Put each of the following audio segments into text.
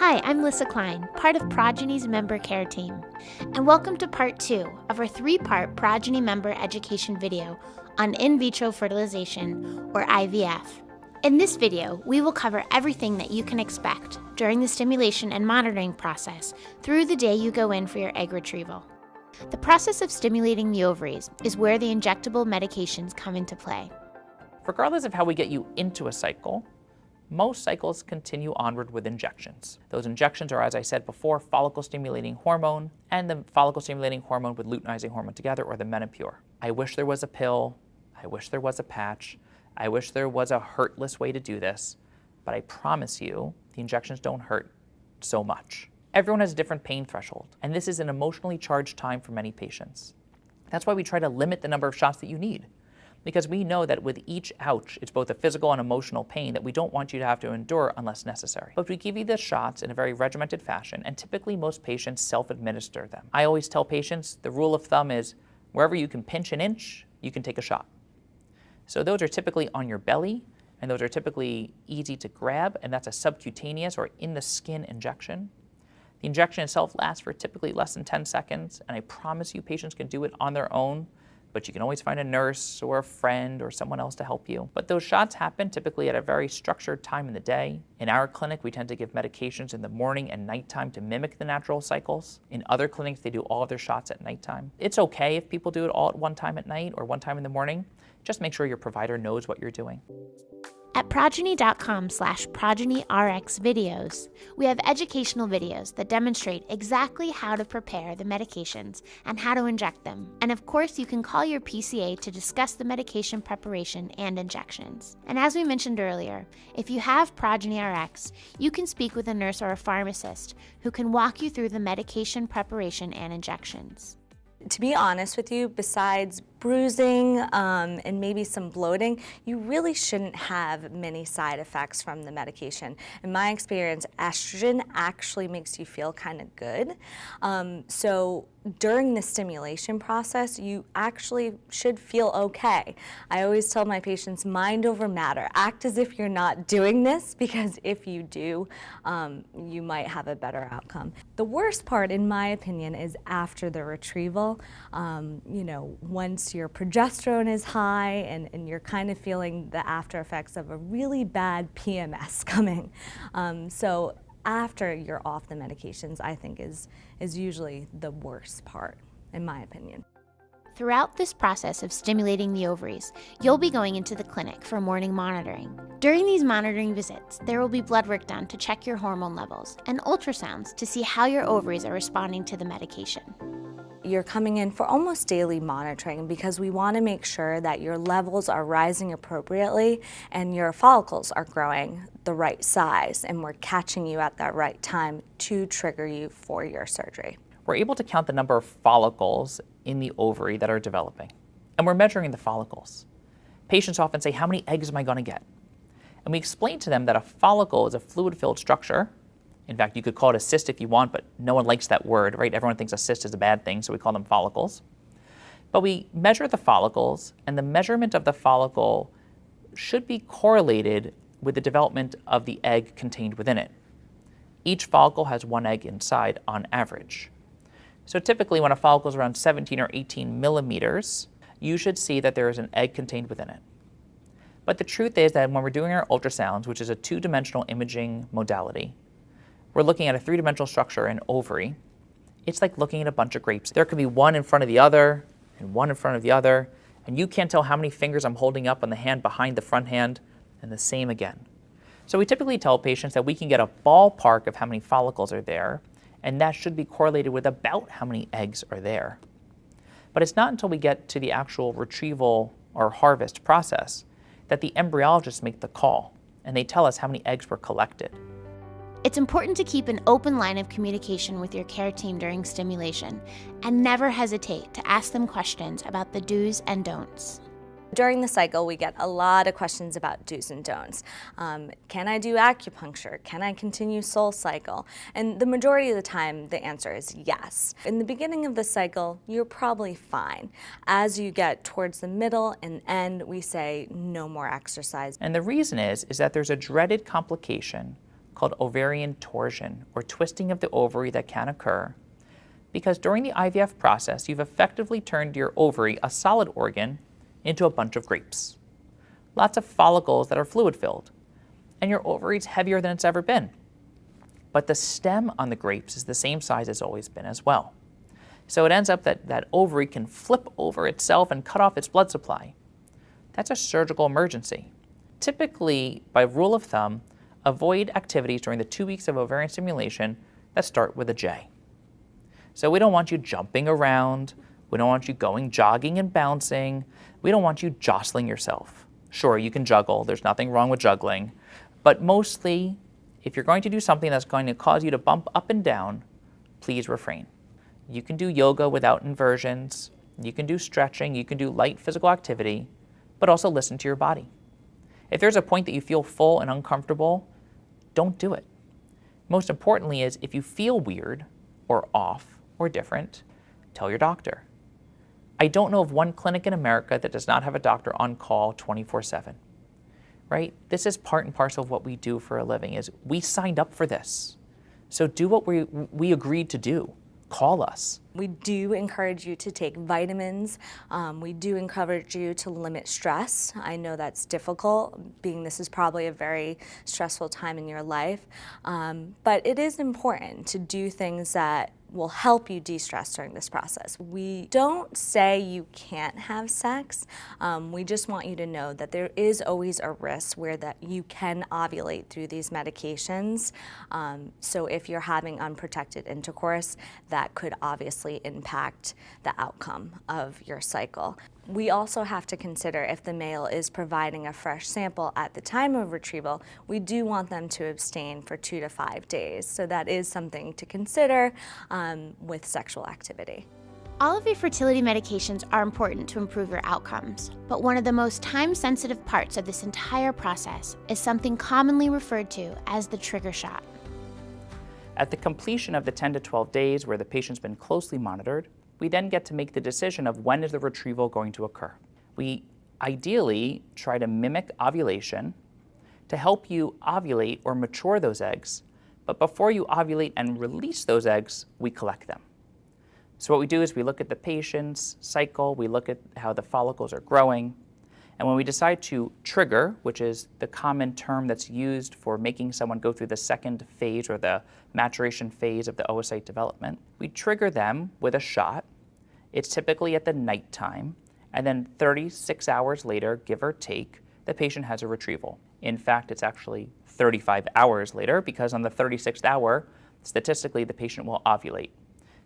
Hi, I'm Lissa Klein, part of Progeny's member care team, and welcome to part 2 of our 3-part Progeny member education video on in vitro fertilization, or IVF. In this video, we will cover everything that you can expect during the stimulation and monitoring process through the day you go in for your egg retrieval. The process of stimulating the ovaries is where the injectable medications come into play. Regardless of how we get you into a cycle, most cycles continue onward with injections. Those injections are, as I said before, follicle-stimulating hormone and the follicle-stimulating hormone with luteinizing hormone together, or the Menopur. I wish there was a pill. I wish there was a patch. I wish there was a hurtless way to do this, but I promise you, the injections don't hurt so much. Everyone has a different pain threshold, and this is an emotionally charged time for many patients. That's why we try to limit the number of shots that you need, because we know that with each ouch, it's both a physical and emotional pain that we don't want you to have to endure unless necessary. But we give you the shots in a very regimented fashion, and typically most patients self-administer them. I always tell patients the rule of thumb is wherever you can pinch an inch, you can take a shot. So those are typically on your belly, and those are typically easy to grab, and that's a subcutaneous or in the skin injection. The injection itself lasts for typically less than 10 seconds, and I promise you patients can do it on their own, but you can always find a nurse or a friend or someone else to help you. But those shots happen typically at a very structured time in the day. In our clinic, we tend to give medications in the morning and nighttime to mimic the natural cycles. In other clinics, they do all of their shots at nighttime. It's okay if people do it all at one time at night or one time in the morning. Just make sure your provider knows what you're doing. At progeny.com/progenyrx videos, we have educational videos that demonstrate exactly how to prepare the medications and how to inject them. And of course, you can call your PCA to discuss the medication preparation and injections. And as we mentioned earlier, if you have Progeny Rx, you can speak with a nurse or a pharmacist who can walk you through the medication preparation and injections. To be honest with you, besides bruising and maybe some bloating, you really shouldn't have many side effects from the medication. In my experience, estrogen actually makes you feel kind of good. So during the stimulation process, you actually should feel okay. I always tell my patients, mind over matter. Act as if you're not doing this, because if you do, you might have a better outcome. The worst part, in my opinion, is after the retrieval. Once your progesterone is high and you're kind of feeling the after effects of a really bad PMS coming. So after you're off the medications, I think is usually the worst part, in my opinion. Throughout this process of stimulating the ovaries, you'll be going into the clinic for morning monitoring. During these monitoring visits, there will be blood work done to check your hormone levels and ultrasounds to see how your ovaries are responding to the medication. You're coming in for almost daily monitoring because we want to make sure that your levels are rising appropriately and your follicles are growing the right size, and we're catching you at that right time to trigger you for your surgery. We're able to count the number of follicles in the ovary that are developing, and we're measuring the follicles. Patients often say, how many eggs am I going to get? And we explain to them that a follicle is a fluid-filled structure. In fact, you could call it a cyst if you want, but no one likes that word, right? Everyone thinks a cyst is a bad thing, so we call them follicles. But we measure the follicles, and the measurement of the follicle should be correlated with the development of the egg contained within it. Each follicle has one egg inside on average. So typically when a follicle is around 17 or 18 millimeters, you should see that there is an egg contained within it. But the truth is that when we're doing our ultrasounds, which is a 2-dimensional imaging modality, we're looking at a 3-dimensional structure in ovary. It's like looking at a bunch of grapes. There could be one in front of the other and one in front of the other, and you can't tell how many fingers I'm holding up on the hand behind the front hand, and the same again. So we typically tell patients that we can get a ballpark of how many follicles are there, and that should be correlated with about how many eggs are there. But it's not until we get to the actual retrieval or harvest process that the embryologists make the call, and they tell us how many eggs were collected. It's important to keep an open line of communication with your care team during stimulation, and never hesitate to ask them questions about the do's and don'ts. During the cycle, we get a lot of questions about do's and don'ts. Can I do acupuncture? Can I continue SoulCycle? And the majority of the time, the answer is yes. In the beginning of the cycle, you're probably fine. As you get towards the middle and end, we say no more exercise. And the reason is that there's a dreaded complication called ovarian torsion, or twisting of the ovary, that can occur because during the IVF process, you've effectively turned your ovary, a solid organ, into a bunch of grapes. Lots of follicles that are fluid-filled, and your ovary's heavier than it's ever been. But the stem on the grapes is the same size it's always been as well. So it ends up that ovary can flip over itself and cut off its blood supply. That's a surgical emergency. Typically, by rule of thumb, avoid activities during the 2 weeks of ovarian stimulation that start with a J. So we don't want you jumping around. We don't want you going jogging and bouncing. We don't want you jostling yourself. Sure, you can juggle. There's nothing wrong with juggling. But mostly, if you're going to do something that's going to cause you to bump up and down, please refrain. You can do yoga without inversions. You can do stretching. You can do light physical activity, but also listen to your body. If there's a point that you feel full and uncomfortable, don't do it. Most importantly is if you feel weird or off or different, tell your doctor. I don't know of one clinic in America that does not have a doctor on call 24/7, right? This is part and parcel of what we do for a living. Is we signed up for this. So do what we agreed to do. Call us. We do encourage you to take vitamins. We do encourage you to limit stress. I know that's difficult, being this is probably a very stressful time in your life. But it is important to do things that will help you de-stress during this process. We don't say you can't have sex. We just want you to know that there is always a risk where that you can ovulate through these medications. So if you're having unprotected intercourse, that could obviously impact the outcome of your cycle. We also have to consider if the male is providing a fresh sample at the time of retrieval, we do want them to abstain for 2 to 5 days. So that is something to consider with sexual activity. All of your fertility medications are important to improve your outcomes, but one of the most time-sensitive parts of this entire process is something commonly referred to as the trigger shot. At the completion of the 10 to 12 days where the patient's been closely monitored, we then get to make the decision of when is the retrieval going to occur. We ideally try to mimic ovulation to help you ovulate or mature those eggs, but before you ovulate and release those eggs, we collect them. So what we do is we look at the patient's cycle, we look at how the follicles are growing, and when we decide to trigger, which is the common term that's used for making someone go through the second phase or the maturation phase of the oocyte development, we trigger them with a shot. It's typically at the nighttime, and then 36 hours later, give or take, the patient has a retrieval. In fact, it's actually 35 hours later because on the 36th hour, statistically, the patient will ovulate.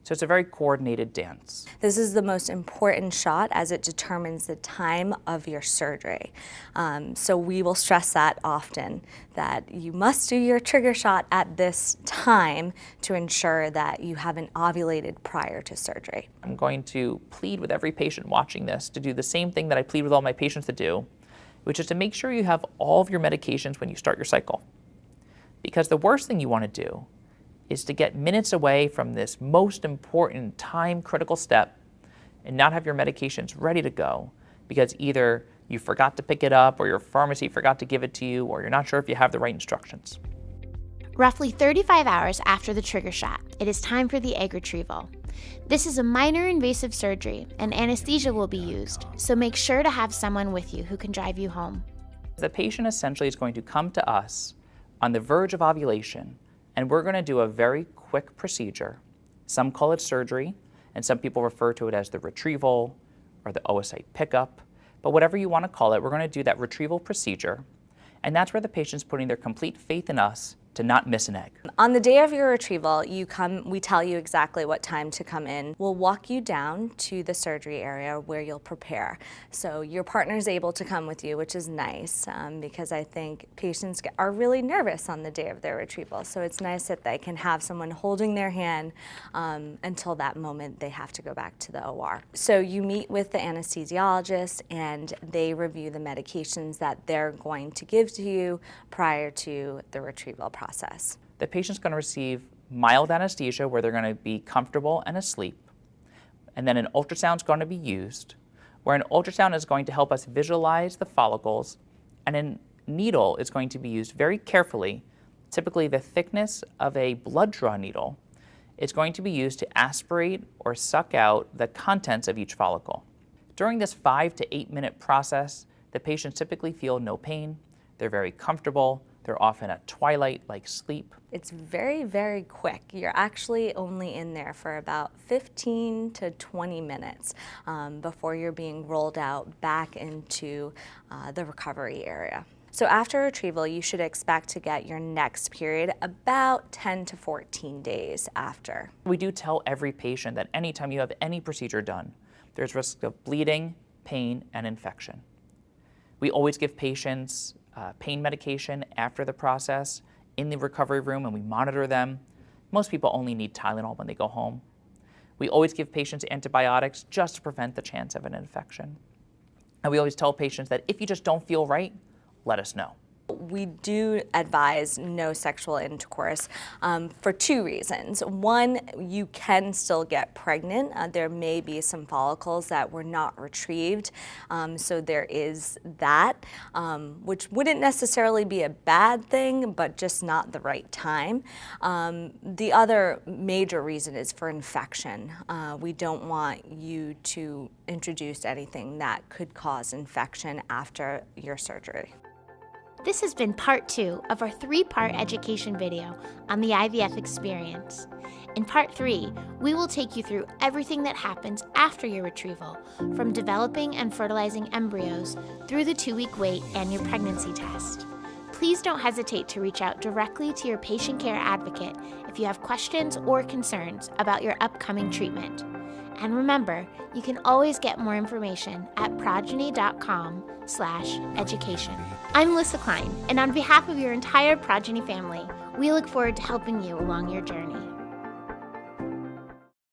So it's a very coordinated dance. This is the most important shot as it determines the time of your surgery. So we will stress that often, that you must do your trigger shot at this time to ensure that you haven't ovulated prior to surgery. I'm going to plead with every patient watching this to do the same thing that I plead with all my patients to do, which is to make sure you have all of your medications when you start your cycle. Because the worst thing you want to do is to get minutes away from this most important time-critical step and not have your medications ready to go because either you forgot to pick it up or your pharmacy forgot to give it to you or you're not sure if you have the right instructions. Roughly 35 hours after the trigger shot, it is time for the egg retrieval. This is a minor invasive surgery and anesthesia will be used, so make sure to have someone with you who can drive you home. The patient essentially is going to come to us on the verge of ovulation, and we're going to do a very quick procedure. Some call it surgery, and some people refer to it as the retrieval or the oocyte pickup. But whatever you want to call it, we're going to do that retrieval procedure, and that's where the patient's putting their complete faith in us to not miss an egg. On the day of your retrieval, we tell you exactly what time to come in. We'll walk you down to the surgery area where you'll prepare. So your partner's able to come with you, which is nice because I think patients are really nervous on the day of their retrieval. So it's nice that they can have someone holding their hand until that moment they have to go back to the OR. So you meet with the anesthesiologist and they review the medications that they're going to give to you prior to the retrieval process. The patient's going to receive mild anesthesia where they're going to be comfortable and asleep. And then an ultrasound is going to be used, where an ultrasound is going to help us visualize the follicles, and a needle is going to be used very carefully Typically, the thickness of a blood draw needle is going to be used to aspirate or suck out the contents of each follicle. During this 5 to 8 minute process, the patients typically feel no pain, they're very comfortable, they're often at twilight-like sleep. It's very, very quick. You're actually only in there for about 15 to 20 minutes before you're being rolled out back into the recovery area. So after retrieval, you should expect to get your next period about 10 to 14 days after. We do tell every patient that anytime you have any procedure done, there's risk of bleeding, pain, and infection. We always give patients pain medication after the process in the recovery room, and we monitor them. Most people only need Tylenol when they go home. We always give patients antibiotics just to prevent the chance of an infection. And we always tell patients that if you just don't feel right, let us know. We do advise no sexual intercourse for 2 reasons. One, you can still get pregnant. There may be some follicles that were not retrieved, so there is that, which wouldn't necessarily be a bad thing, but just not the right time. The other major reason is for infection. We don't want you to introduce anything that could cause infection after your surgery. This has been part 2 of our 3-part education video on the IVF experience. In part 3, we will take you through everything that happens after your retrieval, from developing and fertilizing embryos through the 2-week wait and your pregnancy test. Please don't hesitate to reach out directly to your patient care advocate if you have questions or concerns about your upcoming treatment. And remember, you can always get more information at progeny.com/education. I'm Melissa Klein, and on behalf of your entire Progeny family, we look forward to helping you along your journey.